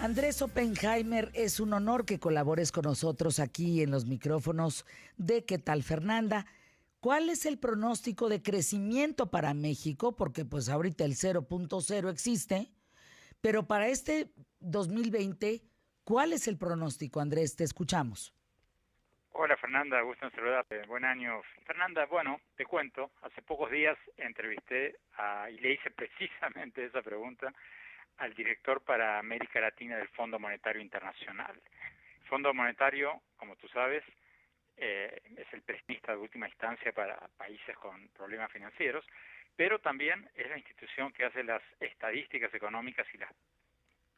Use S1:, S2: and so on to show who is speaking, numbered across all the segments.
S1: Andrés Oppenheimer, es un honor que colabores con nosotros aquí en los micrófonos de ¿Qué tal, Fernanda? ¿Cuál es el pronóstico de crecimiento para México? Porque pues ahorita el 0.0 existe, pero para este 2020, ¿cuál es el pronóstico, Andrés? Te escuchamos.
S2: Hola Fernanda, gusto en saludarte. Buen año. Fernanda, bueno, te cuento, hace pocos días entrevisté y le hice precisamente esa pregunta al director para América Latina del Fondo Monetario Internacional. El Fondo Monetario, como tú sabes, es el prestamista de última instancia para países con problemas financieros, pero también es la institución que hace las estadísticas económicas y las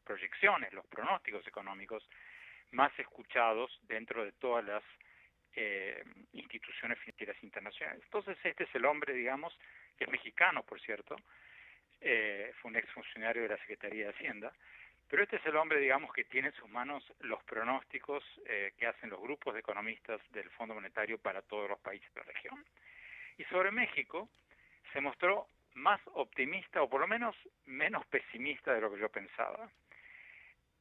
S2: proyecciones, los pronósticos económicos más escuchados dentro de todas las instituciones financieras internacionales. Entonces este es el hombre, digamos, que es mexicano, por cierto, fue un exfuncionario de la Secretaría de Hacienda, pero este es el hombre, digamos, que tiene en sus manos los pronósticos que hacen los grupos de economistas del Fondo Monetario para todos los países de la región. Y sobre México se mostró más optimista, o por lo menos menos pesimista de lo que yo pensaba.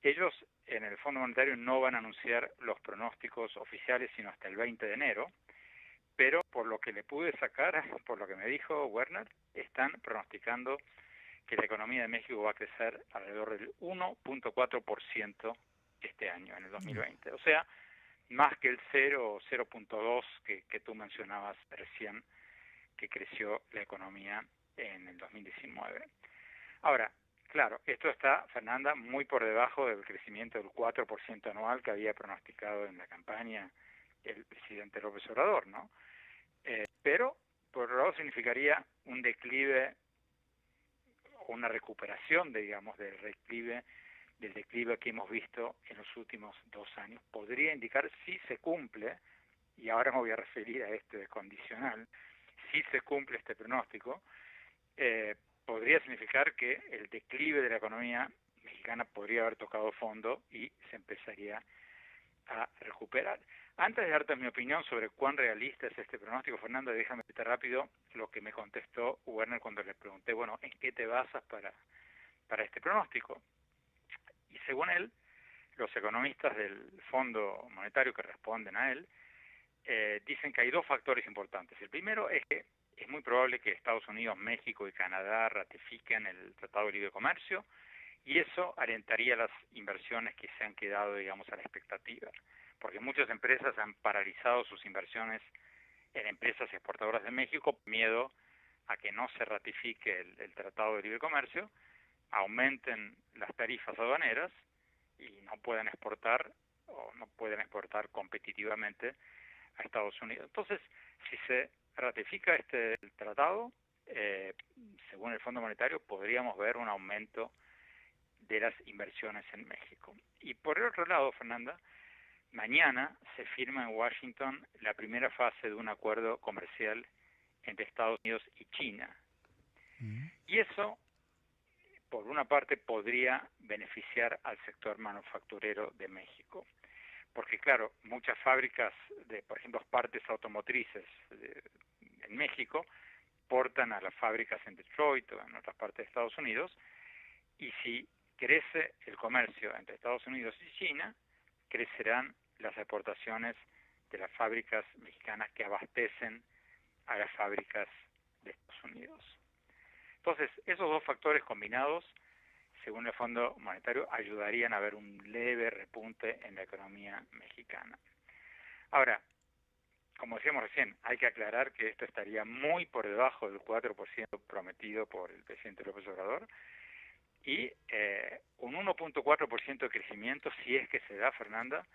S2: Ellos en el Fondo Monetario no van a anunciar los pronósticos oficiales sino hasta el 20 de enero, pero por lo que le pude sacar, por lo que me dijo Werner, están pronosticando que la economía de México va a crecer alrededor del 1.4% este año, en el 2020. O sea, más que el 0 o 0.2 que tú mencionabas recién, que creció la economía en el 2019. Ahora, claro, esto está, Fernanda, muy por debajo del crecimiento del 4% anual que había pronosticado en la campaña el presidente López Obrador, ¿no? Pero, por otro lado, significaría un declive o una recuperación, digamos, del declive que hemos visto en los últimos 2 años. Podría indicar, si se cumple, y ahora me voy a referir a este condicional, si se cumple este pronóstico, podría significar que el declive de la economía mexicana podría haber tocado fondo y se empezaría a recuperar. Antes de darte mi opinión sobre cuán realista es este pronóstico, Fernando, déjame decirte rápido lo que me contestó Werner cuando le pregunté, bueno, ¿en qué te basas para este pronóstico? Y según él, los economistas del Fondo Monetario que responden a él dicen que hay 2 factores importantes. El primero es que es muy probable que Estados Unidos, México y Canadá ratifiquen el Tratado de Libre Comercio y eso alentaría las inversiones que se han quedado, digamos, a la expectativa, porque muchas empresas han paralizado sus inversiones en empresas exportadoras de México por miedo a que no se ratifique el Tratado de Libre Comercio, aumenten las tarifas aduaneras y no puedan exportar o no pueden exportar competitivamente a Estados Unidos. Entonces, si se ratifica este tratado, según el Fondo Monetario, podríamos ver un aumento de las inversiones en México. Y por el otro lado, Fernanda, mañana se firma en Washington la primera fase de un acuerdo comercial entre Estados Unidos y China. Y eso, por una parte, podría beneficiar al sector manufacturero de México. Porque, claro, muchas fábricas de, por ejemplo, partes automotrices en México portan a las fábricas en Detroit o en otras partes de Estados Unidos, y si crece el comercio entre Estados Unidos y China, crecerán las exportaciones de las fábricas mexicanas que abastecen a las fábricas de Estados Unidos. Entonces, esos 2 factores combinados, según el Fondo Monetario, ayudarían a ver un leve repunte en la economía mexicana. Ahora, como decíamos recién, hay que aclarar que esto estaría muy por debajo del 4% prometido por el presidente López Obrador, y un 1.4% de crecimiento, si es que se da, Fernanda,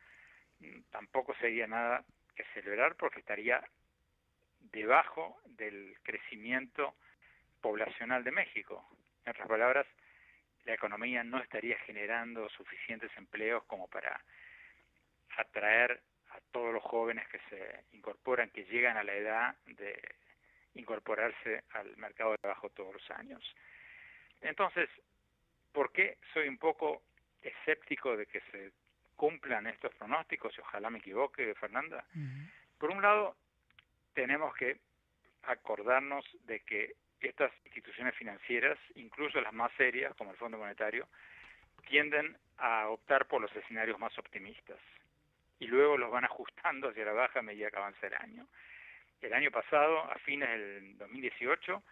S2: tampoco sería nada que celebrar porque estaría debajo del crecimiento poblacional de México. En otras palabras, la economía no estaría generando suficientes empleos como para atraer a todos los jóvenes que se incorporan, que llegan a la edad de incorporarse al mercado de trabajo todos los años. Entonces, ¿por qué soy un poco escéptico de que se cumplan estos pronósticos? Y ojalá me equivoque, Fernanda. Por un lado, tenemos que acordarnos de que estas instituciones financieras, incluso las más serias, como el Fondo Monetario, tienden a optar por los escenarios más optimistas y luego los van ajustando hacia la baja a medida que avanza el año. El año pasado, a fines del 2018,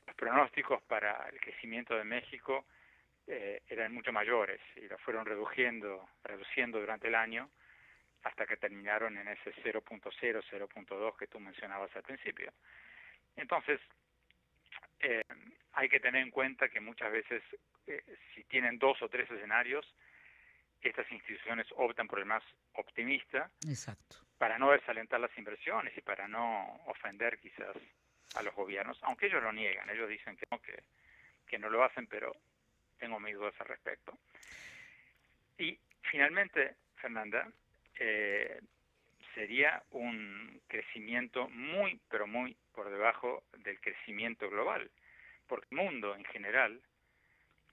S2: los pronósticos para el crecimiento de México eran mucho mayores y lo fueron reduciendo durante el año hasta que terminaron en ese 0.0, 0.2 que tú mencionabas al principio. Entonces, hay que tener en cuenta que muchas veces, si tienen 2 o 3 escenarios, estas instituciones optan por el más optimista.
S1: Exacto.
S2: Para no desalentar las inversiones y para no ofender quizás a los gobiernos, aunque ellos lo niegan, ellos dicen que no lo hacen, pero tengo mis dudas al respecto. Y finalmente, Fernanda, sería un crecimiento muy, pero muy por debajo del crecimiento global, porque el mundo en general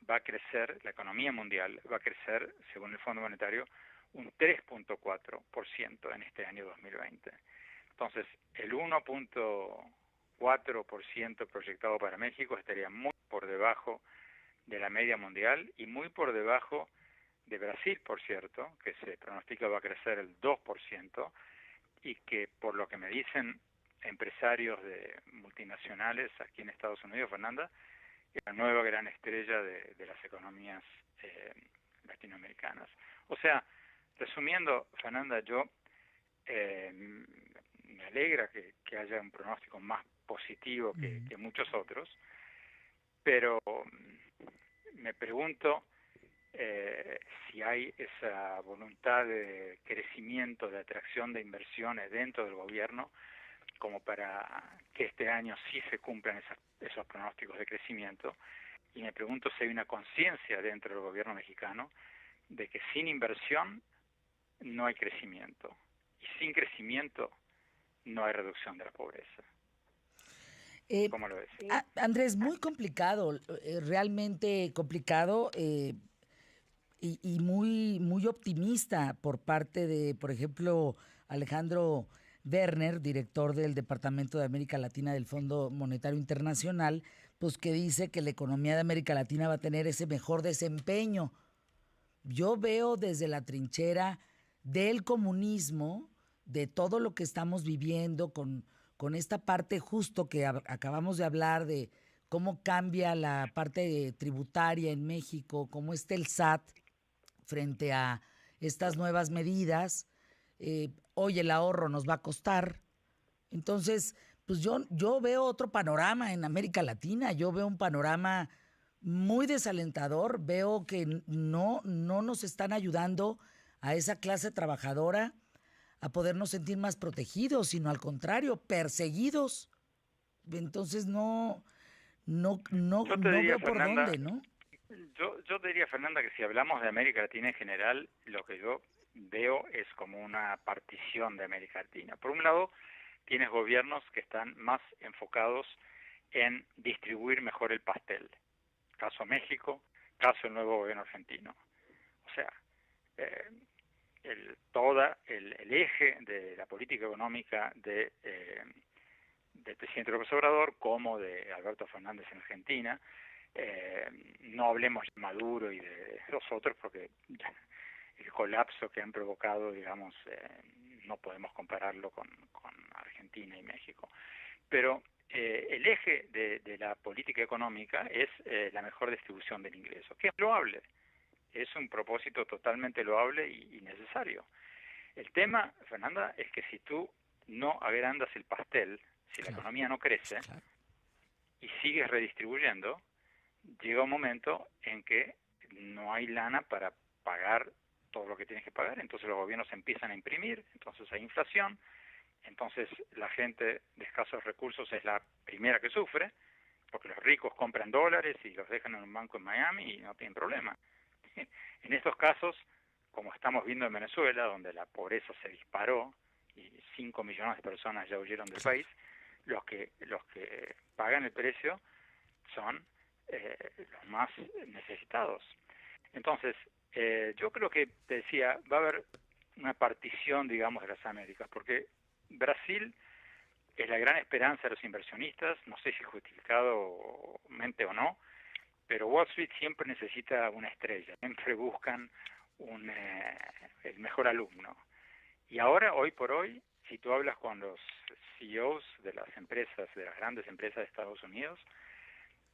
S2: va a crecer, la economía mundial va a crecer, según el Fondo Monetario, un 3.4% en este año 2020. Entonces, el 1.4% proyectado para México estaría muy por debajo de la media mundial y muy por debajo de Brasil, por cierto, que se pronostica va a crecer el 2%, y que por lo que me dicen empresarios de multinacionales aquí en Estados Unidos, Fernanda, es la nueva gran estrella de las economías latinoamericanas. O sea, resumiendo, Fernanda, yo me alegra que haya un pronóstico más positivo que muchos otros, pero me pregunto si hay esa voluntad de crecimiento, de atracción de inversiones dentro del gobierno, como para que este año sí se cumplan esos pronósticos de crecimiento. Y me pregunto si hay una conciencia dentro del gobierno mexicano de que sin inversión no hay crecimiento, y sin crecimiento no hay reducción de la pobreza. ¿Cómo lo ves?
S1: Andrés, muy complicado, realmente complicado, y muy, muy optimista por parte de, por ejemplo, Alejandro Werner, director del Departamento de América Latina del Fondo Monetario Internacional, pues que dice que la economía de América Latina va a tener ese mejor desempeño. Yo veo desde la trinchera del comunismo, de todo lo que estamos viviendo con esta parte justo que acabamos de hablar de cómo cambia la parte tributaria en México, cómo está el SAT frente a estas nuevas medidas. Hoy el ahorro nos va a costar. Entonces, pues yo veo otro panorama en América Latina, yo veo un panorama muy desalentador, veo que no nos están ayudando a esa clase trabajadora a podernos sentir más protegidos, sino al contrario, perseguidos. Entonces no
S2: diría,
S1: veo por
S2: Fernanda,
S1: dónde, ¿no?
S2: Yo te diría, Fernanda, que si hablamos de América Latina en general, lo que yo veo es como una partición de América Latina. Por un lado, tienes gobiernos que están más enfocados en distribuir mejor el pastel. Caso México, caso el nuevo gobierno argentino. O sea, el eje de la política económica del presidente López Obrador, como de Alberto Fernández en Argentina, no hablemos de Maduro y de los otros, porque el colapso que han provocado, digamos, no podemos compararlo con Argentina y México. Pero el eje de la política económica es la mejor distribución del ingreso, que es loable, es un propósito totalmente loable y necesario. El tema, Fernanda, es que si tú no agrandas el pastel, si la economía no crece y sigues redistribuyendo, llega un momento en que no hay lana para pagar todo lo que tienes que pagar, entonces los gobiernos empiezan a imprimir, entonces hay inflación, entonces la gente de escasos recursos es la primera que sufre, porque los ricos compran dólares y los dejan en un banco en Miami y no tienen problema. En estos casos, como estamos viendo en Venezuela, donde la pobreza se disparó y 5 millones de personas ya huyeron del país, los que pagan el precio son los más necesitados. Entonces, yo creo que, te decía, va a haber una partición, digamos, de las Américas, porque Brasil es la gran esperanza de los inversionistas, no sé si justificadamente o no, pero Wall Street siempre necesita una estrella, siempre buscan el mejor alumno. Y ahora, hoy por hoy, si tú hablas con los CEOs de las empresas, de las grandes empresas de Estados Unidos,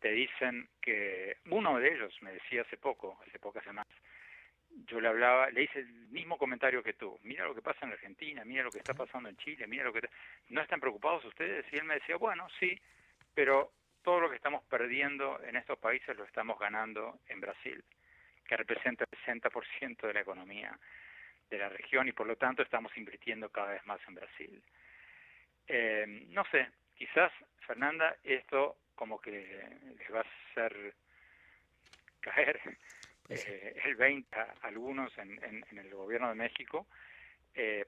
S2: te dicen que uno de ellos me decía hace pocas semanas, yo le hice el mismo comentario que tú, mira lo que pasa en Argentina, mira lo que está pasando en Chile, mira lo que... ¿No están preocupados ustedes? Y él me decía, bueno, sí, pero todo lo que estamos perdiendo en estos países lo estamos ganando en Brasil, que representa el 60% de la economía de la región y por lo tanto estamos invirtiendo cada vez más en Brasil. No sé, quizás, Fernanda, esto como que les va a hacer caer el 20 a algunos en el gobierno de México,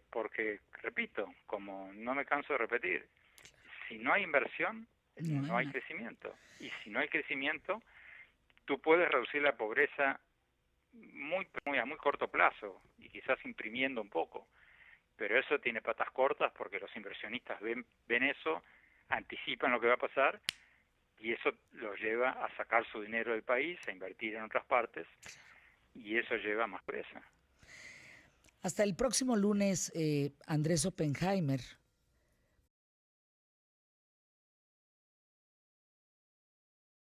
S2: porque, repito, como no me canso de repetir, si no hay inversión, no hay crecimiento. Y si no hay crecimiento, tú puedes reducir la pobreza a muy corto plazo y quizás imprimiendo un poco. Pero eso tiene patas cortas porque los inversionistas ven eso, anticipan lo que va a pasar y eso los lleva a sacar su dinero del país, a invertir en otras partes y eso lleva a más pobreza.
S1: Hasta el próximo lunes, Andrés Oppenheimer,